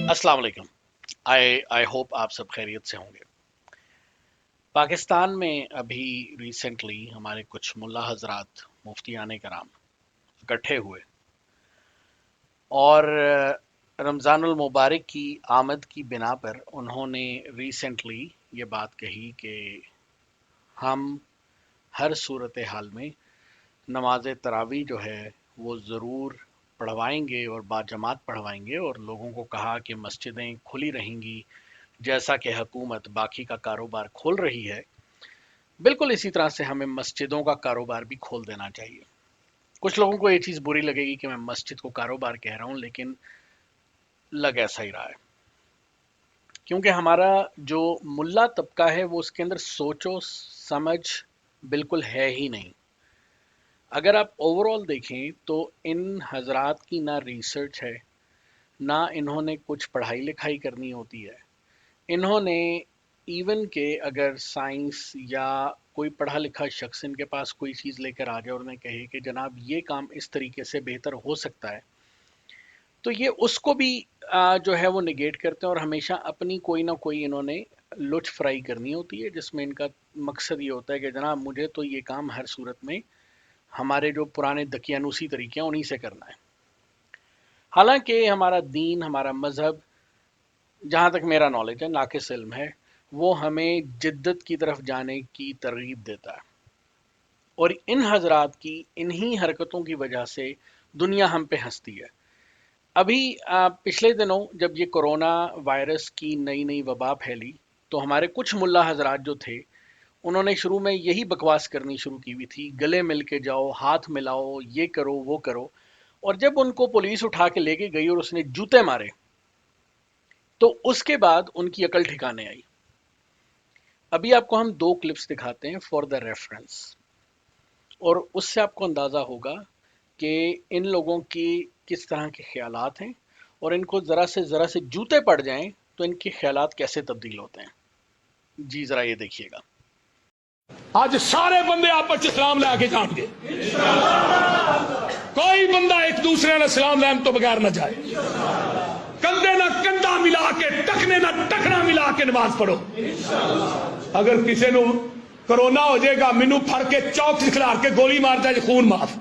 अस्सलाम वालेकुम। I hope आप सब खैरियत से होंगे। पाकिस्तान में अभी रिसेंटली हमारे कुछ मुल्ला हजरात मुफ्तियान कराम इकट्ठे हुए और रमज़ानुल मुबारक की आमद की बिना पर उन्होंने रिसेंटली ये बात कही कि हम हर सूरत हाल में नमाज तरावी जो है वो ज़रूर पढ़वाएंगे और बाजमात पढ़वाएंगे, और लोगों को कहा कि मस्जिदें खुली रहेंगी जैसा कि हुकूमत बाकी का कारोबार खोल रही है, बिल्कुल इसी तरह से हमें मस्जिदों का कारोबार भी खोल देना चाहिए। कुछ लोगों को ये चीज़ बुरी लगेगी कि मैं मस्जिद को कारोबार कह रहा हूँ, लेकिन लग ऐसा ही रहा है, क्योंकि हमारा जो मुल्ला तबका है वो उसके अंदर सोचो समझ बिल्कुल है ही नहीं। अगर आप ओवरऑल देखें तो इन हजरात की ना रिसर्च है, ना इन्होंने कुछ पढ़ाई लिखाई करनी होती है। इन्होंने इवन के अगर साइंस या कोई पढ़ा लिखा शख्स इनके पास कोई चीज़ लेकर आ जाए और उन्हें कहे कि जनाब ये काम इस तरीके से बेहतर हो सकता है, तो ये उसको भी जो है वो निगेट करते हैं, और हमेशा अपनी कोई ना कोई इन्होंने लुच फ्राई करनी होती है, जिसमें इनका मकसद ये होता है कि जनाब मुझे तो ये काम हर सूरत में हमारे जो पुराने दकियानूसी तरीके हैं उन्हीं से करना है। हालांकि हमारा दीन, हमारा मज़हब, जहाँ तक मेरा नॉलेज है, नाकिस इल्म है, वो हमें जिद्दत की तरफ जाने की तरगीब देता है, और इन हजरात की इन्हीं हरकतों की वजह से दुनिया हम पे हंसती है। अभी पिछले दिनों जब ये कोरोना वायरस की नई नई वबा फैली, तो हमारे कुछ मुल्ला हजरात जो थे उन्होंने शुरू में यही बकवास करनी शुरू की हुई थी, गले मिल के जाओ, हाथ मिलाओ, ये करो वो करो। और जब उनको पुलिस उठा के लेके गई और उसने जूते मारे, तो उसके बाद उनकी अकल ठिकाने आई। अभी आपको हम 2 क्लिप्स दिखाते हैं फॉर द रेफरेंस, और उससे आपको अंदाज़ा होगा कि इन लोगों की किस तरह के ख्यालात हैं, और इनको ज़रा से जूते पड़ जाएं तो इनके ख्यालात कैसे तब्दील होते हैं। जी ज़रा ये देखिएगा। आज सारे बंदे आपस च सलाम लैके जाएंगे, कोई बंदा एक दूसरे ने सलाम लैन तो बगैर न जाए। कंधे ना कंधा मिला के, टखने ना टखना मिला के नमाज पढ़ो। अगर किसी को कोरोना हो जाएगा, मैनू फड़ के चौक खिलार के गोली मार जाए, खून माफ।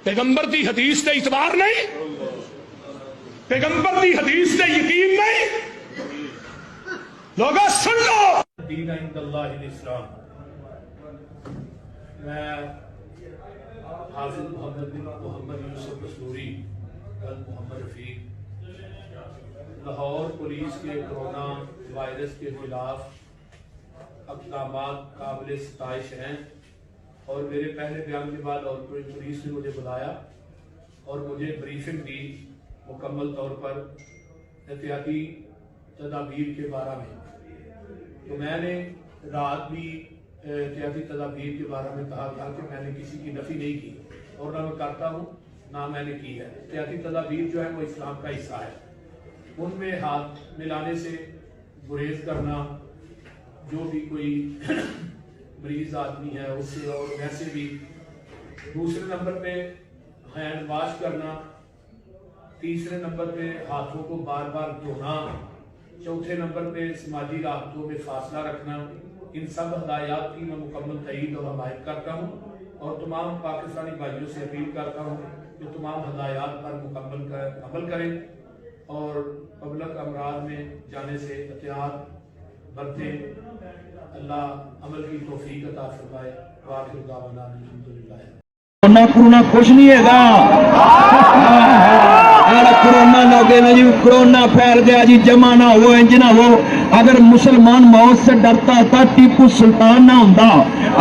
पैगंबर की हदीस से इतबार नहीं, पैगंबर की हदीस से यकीन नहीं। लोगों सुन लो, दीन इंदल्लाह इस्लाम। मैं हाफिज मोहम्मद यूसुफ कस्तूरी मोहम्मद रफीक, लाहौर पुलिस के कोरोना वायरस के खिलाफ अक़दामात काबिल सताइश हैं, और मेरे पहले बयान के बाद और पुलिस ने मुझे बुलाया और मुझे ब्रीफिंग दी मुकम्मल तौर पर एहतियाती तदाबीर के बारे में। तो मैंने रात भी एहतियाती तदाबीर के बारे में कहा था कि मैंने किसी की नफ़ी नहीं की, और ना मैं करता हूँ ना मैंने की है। एहतियाती तदाबीर जो है वो इस्लाम का हिस्सा है, उनमें हाथ मिलाने से गुरेज करना, जो भी कोई मरीज आदमी है उससे, और वैसे भी। दूसरे नंबर पे हैंड वॉश करना, तीसरे नंबर पे हाथों को बार बार धोना, चौथे नंबर पे समाजी राबतों में फासला रखना। इन सब हदायत की मैं मुकम्मल तईद और हमायत करता हूँ, और तमाम पाकिस्तानी भाइयों से अपील करता हूँ कि तमाम हदायत पर मुकम्मल अमल करें, और पब्लिक अमराज में जाने से एहतियात बरतें। अल्लाह अमल की तौफीक अता फरमाए। वाखिर दावाना अल्हम्दुलिल्लाह। कोरोना कुछ नहीं है, कोरोना लगे ना जी, कोरोना फैल गया जी, जमा ना हो, इंज ना हो। अगर मुसलमान मौत से डरता था टीपू सुल्तान ना होता,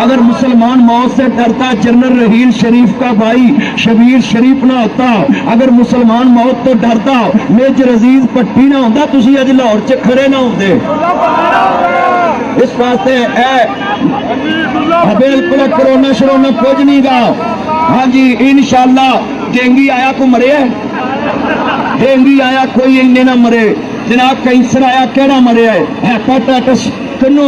अगर मुसलमान मौत से डरता जनरल रहील शरीफ का भाई शबीर शरीफ ना होता, अगर मुसलमान मौत तो डरता मेजर अजीज भट्टी ना होता, तुसी अज लाहौर च खड़े ना होते। इस वास्ते बिल्कुल कोरोना शरोना कुछ नहीं गा। हाँ जी, इंशाअल्लाह। डेंगी आया को मरे, डेंगी आया कोई इन्ने ना मरे जनाब। कैंसर आया केड़ा मरे है, हेपाटाइटिस कनो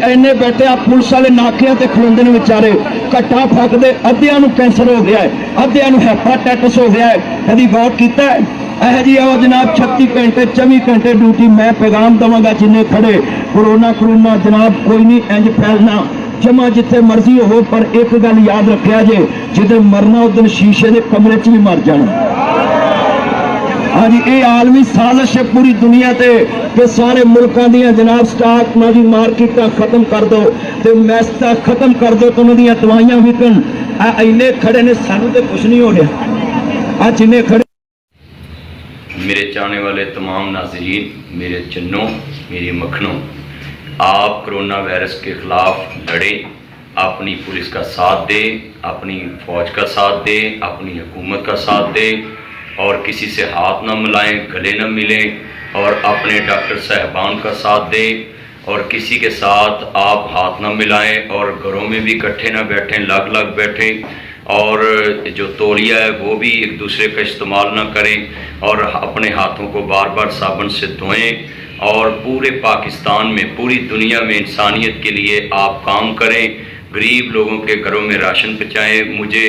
इन्ने बैठे आ पुलिस वाले नाकियां ते खलोंदे ने बेचारे। ਘੱਟਾ ਫੱਕਦੇ ਅੱਧਿਆਂ ਨੂੰ ਕੈਂਸਰ ਹੋ ਗਿਆ ਹੈ, ਅੱਧਿਆਂ ਨੂੰ ਹੈਪਾਟਾਈਟਸ ਹੋ ਗਿਆ ਹੈ। ਕਦੀ ਗੌਰ ਕੀਤਾ ਹੈ? ਇਹ ਜੀ ਆਓ ਜਨਾਬ 36 ਘੰਟੇ 24 ਘੰਟੇ ਡਿਊਟੀ। ਮੈਂ ਪੈਗਾਮ ਦਵਾਂਗਾ ਜਿੰਨੇ ਖੜੇ, ਕਰੋਨਾ ਜਨਾਬ ਕੋਈ ਨਹੀਂ ਇੰਜ ਫੈਲਣਾ, ਜਮਾ ਜਿੱਥੇ ਮਰਜ਼ੀ ਹੋਵੋ, ਪਰ ਇੱਕ ਗੱਲ ਯਾਦ ਰੱਖਿਆ ਜੇ, ਜਿਹਦੇ ਮਰਨਾ ਉਸ ਦਿਨ ਸ਼ੀਸ਼ੇ ਦੇ ਕਮਰੇ 'ਚ ਵੀ ਮਰ ਜਾਣਾ। हाँ जी, ये आलमी साजिश है पूरी दुनिया ते कि सारे मुल्कों दियां जनाब स्टाक दी मार्केटां खत्म कर दो ते मैस्ता खत्म कर दो तो उन्हां दवाइयां विकन। इन्ने खड़े ने, सानू ते कुछ नहीं हो रहा। आज जिन्ने खड़े मेरे चाहने वाले तमाम नाज़रीन, मेरे चन्नों, मेरी मखनों, आप कोरोना वायरस के ख़िलाफ़ लड़ें, अपनी पुलिस का साथ दें, अपनी फ़ौज का साथ दें, अपनी हुकूमत का साथ दें और किसी से हाथ न मिलाएं, गले न मिलें और अपने डॉक्टर साहबान का साथ दें और किसी के साथ आप हाथ न मिलाएं और घरों में भी इकट्ठे न बैठें, लग लग बैठें और जो तौलिया है वो भी एक दूसरे का इस्तेमाल न करें और अपने हाथों को बार बार साबुन से धोएं और पूरे पाकिस्तान में, पूरी दुनिया में इंसानियत के लिए आप काम करें, गरीब लोगों के घरों में राशन पहुँचाएँ। मुझे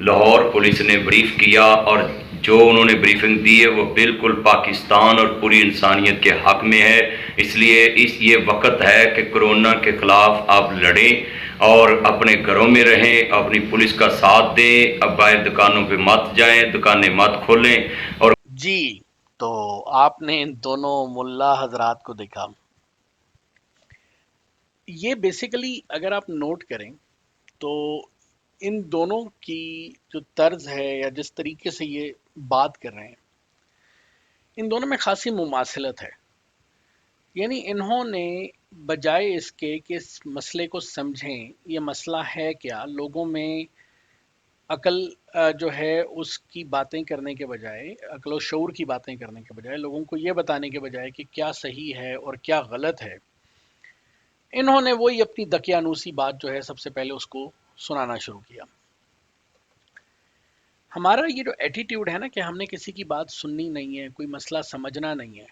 लाहौर पुलिस ने ब्रीफ़ किया और जो उन्होंने ब्रीफिंग दी है वो बिल्कुल पाकिस्तान और पूरी इंसानियत के हक़ में है। इसलिए ये वक्त है कि कोरोना के ख़िलाफ़ आप लड़ें और अपने घरों में रहें, अपनी पुलिस का साथ दें। अब बाहर दुकानों पे मत जाएं, दुकानें मत खोलें। और जी, तो आपने इन दोनों मुल्ला हजरात को देखा। ये बेसिकली अगर आप नोट करें तो इन दोनों की जो तर्ज है या जिस तरीके से ये बात कर रहे हैं, इन दोनों में खासी मुमासिलत है। यानी इन्होंने बजाय इसके कि इस मसले को समझें, ये मसला है क्या, लोगों में अकल जो है उसकी बातें करने के बजाय, अकल और शऊर की बातें करने के बजाय, लोगों को ये बताने के बजाय कि क्या सही है और क्या गलत है, इन्होंने वही अपनी दकियानूसी बात जो है सबसे पहले उसको सुनाना शुरू किया। हमारा ये जो एटीट्यूड है ना कि हमने किसी की बात सुननी नहीं है, कोई मसला समझना नहीं है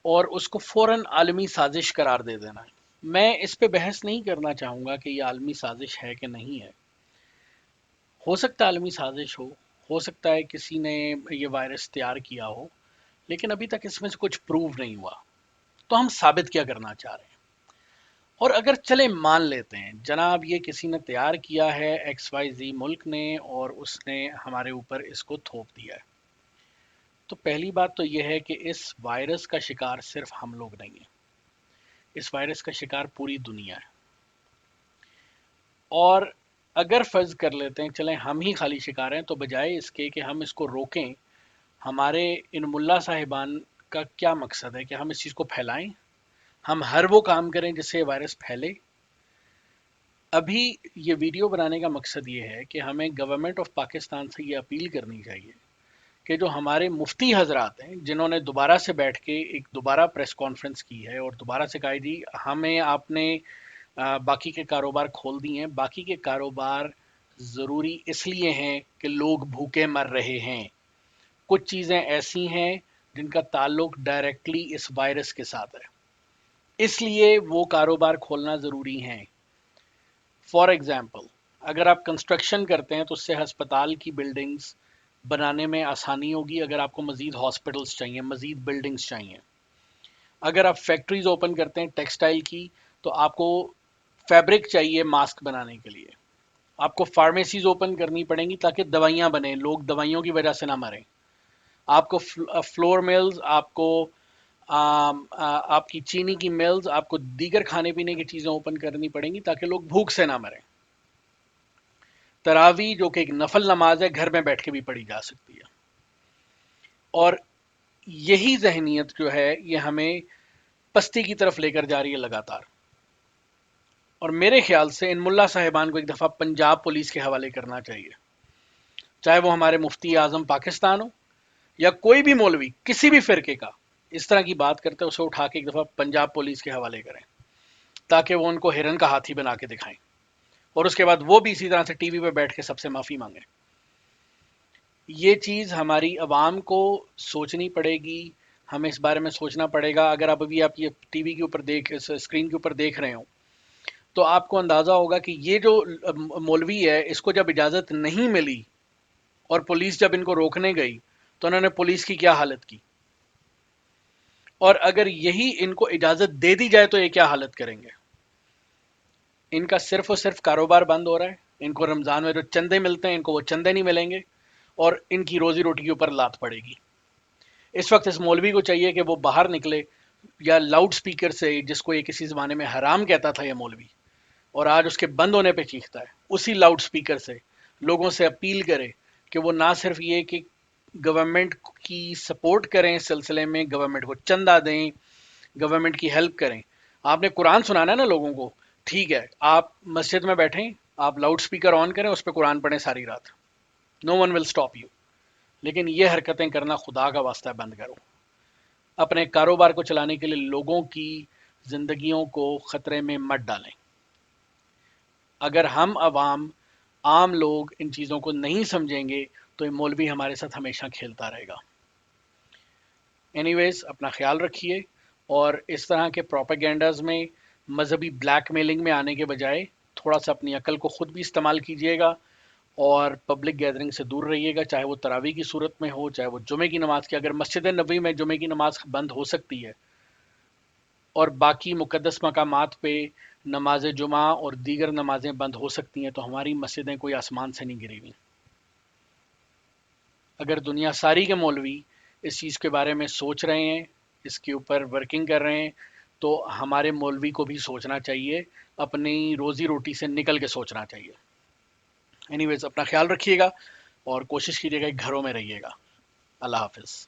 और उसको फ़ौरन आलमी साजिश करार दे देना है। मैं इस पे बहस नहीं करना चाहूँगा कि ये आलमी साजिश है कि नहीं है। हो सकता है आलमी साजिश हो सकता है किसी ने ये वायरस तैयार किया हो, लेकिन अभी तक इसमें से कुछ प्रूव नहीं हुआ। तो हम साबित क्या करना चाह रहे हैं? और अगर चले मान लेते हैं जनाब ये किसी ने तैयार किया है, XYZ मुल्क ने, और उसने हमारे ऊपर इसको थोप दिया है, तो पहली बात तो यह है कि इस वायरस का शिकार सिर्फ हम लोग नहीं हैं, इस वायरस का शिकार पूरी दुनिया है। और अगर फर्ज कर लेते हैं चलें हम ही खाली शिकार हैं, तो बजाय इसके कि हम इसको रोकें, हमारे इन मुल्ला साहिबान का क्या मकसद है कि हम इस चीज़ को फैलाएं, हम हर वो काम करें जिससे वायरस फैले। अभी ये वीडियो बनाने का मकसद ये है कि हमें गवर्नमेंट ऑफ पाकिस्तान से ये अपील करनी चाहिए कि जो हमारे मुफ्ती हजरात हैं, जिन्होंने दोबारा से बैठ के एक दोबारा प्रेस कॉन्फ्रेंस की है और दोबारा से कहा जी हमें आपने बाकी के कारोबार खोल दिए हैं, बाकी के कारोबार ज़रूरी इसलिए हैं कि लोग भूखे मर रहे हैं, कुछ चीज़ें ऐसी हैं जिनका ताल्लुक डायरेक्टली इस वायरस के साथ है, इसलिए वो कारोबार खोलना ज़रूरी हैं। फॉर एग्ज़ाम्पल, अगर आप कंस्ट्रक्शन करते हैं तो उससे हस्पताल की बिल्डिंग्स बनाने में आसानी होगी। अगर आपको मज़ीद हॉस्पिटल्स चाहिए, मज़ीद बिल्डिंग्स चाहिए, अगर आप फैक्ट्रीज ओपन करते हैं टेक्सटाइल की, तो आपको फैब्रिक चाहिए मास्क बनाने के लिए, आपको फार्मेसीज ओपन करनी पड़ेंगी ताकि दवाइयाँ बने, लोग दवाइयों की वजह से ना मरें, आपको फ्लोर मिल्स, आपको आपकी चीनी की मिल्स, आपको दीगर खाने पीने की चीज़ें ओपन करनी पड़ेंगी ताकि लोग भूख से ना मरें। तरावी जो कि एक नफल नमाज है, घर में बैठ के भी पढ़ी जा सकती है। और यही जहनीत जो है ये हमें पस्ती की तरफ लेकर जा रही है लगातार। और मेरे ख्याल से इन मुल्ला साहिबान को एक दफ़ा पंजाब पुलिस के हवाले करना चाहिए, चाहे वो हमारे मुफ्ती आज़म पाकिस्तान हो या कोई भी मौलवी किसी भी फ़िरके का इस तरह की बात करते हैं, उसे उठा के एक दफ़ा पंजाब पुलिस के हवाले करें ताकि वो उनको हिरन का हाथी बना के दिखाएं और उसके बाद वो भी इसी तरह से टीवी पे बैठ के सबसे माफ़ी मांगे। ये चीज़ हमारी आवाम को सोचनी पड़ेगी, हमें इस बारे में सोचना पड़ेगा। अगर आप अभी आप ये टीवी के ऊपर स्क्रीन के ऊपर देख रहे हो تو آپ کو اندازہ ہوگا کہ یہ جو مولوی ہے اس کو جب اجازت نہیں ملی اور پولیس جب ان کو روکنے گئی تو انہوں نے پولیس کی کیا حالت کی، اور اگر یہی ان کو اجازت دے دی جائے تو یہ کیا حالت کریں گے۔ ان کا صرف اور صرف کاروبار بند ہو رہا ہے، ان کو رمضان میں جو چندے ملتے ہیں ان کو وہ چندے نہیں ملیں گے، اور ان کی روزی روٹی کے اوپر لات پڑے گی۔ اس وقت اس مولوی کو چاہیے کہ وہ باہر نکلے، یا لاؤڈ سپیکر سے، جس کو یہ کسی زمانے میں حرام کہتا تھا یہ مولوی، اور آج اس کے بند ہونے پہ چیختا ہے، اسی لاؤڈ سپیکر سے لوگوں سے اپیل کرے کہ وہ نہ صرف یہ کہ گورنمنٹ کی سپورٹ کریں اس سلسلے میں، گورنمنٹ کو چندہ دیں، گورنمنٹ کی ہیلپ کریں۔ آپ نے قرآن سنانا ہے نا لوگوں کو، ٹھیک ہے، آپ مسجد میں بیٹھیں، آپ لاؤڈ سپیکر آن کریں، اس پہ قرآن پڑھیں ساری رات، نو ون ول اسٹاپ یو، لیکن یہ حرکتیں کرنا خدا کا واسطہ ہے بند کرو۔ اپنے کاروبار کو چلانے کے لیے لوگوں کی زندگیوں کو خطرے میں مت ڈالیں۔ اگر ہم عام لوگ ان چیزوں کو نہیں سمجھیں گے تو یہ مولوی ہمارے ساتھ ہمیشہ کھیلتا رہے گا۔ اینی ویز، اپنا خیال رکھیے، اور اس طرح کے پروپیگنڈاز میں، مذہبی بلیک میلنگ میں آنے کے بجائے تھوڑا سا اپنی عقل کو خود بھی استعمال کیجیے گا، اور پبلک گیدرنگ سے دور رہیے گا، چاہے وہ تراویح کی صورت میں ہو، چاہے وہ جمعے کی نماز کی۔ اگر مسجد نبوی میں جمعے کی نماز بند ہو سکتی ہے اور باقی مقدس مقامات پہ نماز جمعہ اور دیگر نمازیں بند ہو سکتی ہیں، تو ہماری مسجدیں کوئی آسمان سے نہیں گری ہوئی۔ اگر دنیا ساری کے مولوی اس چیز کے بارے میں سوچ رہے ہیں، اس کے اوپر ورکنگ کر رہے ہیں، تو ہمارے مولوی کو بھی سوچنا چاہیے، اپنی روزی روٹی سے نکل کے سوچنا چاہیے۔ اینی ویز، اپنا خیال رکھیے گا اور کوشش کیجیے گا کہ گھروں میں رہیے گا۔ اللہ حافظ۔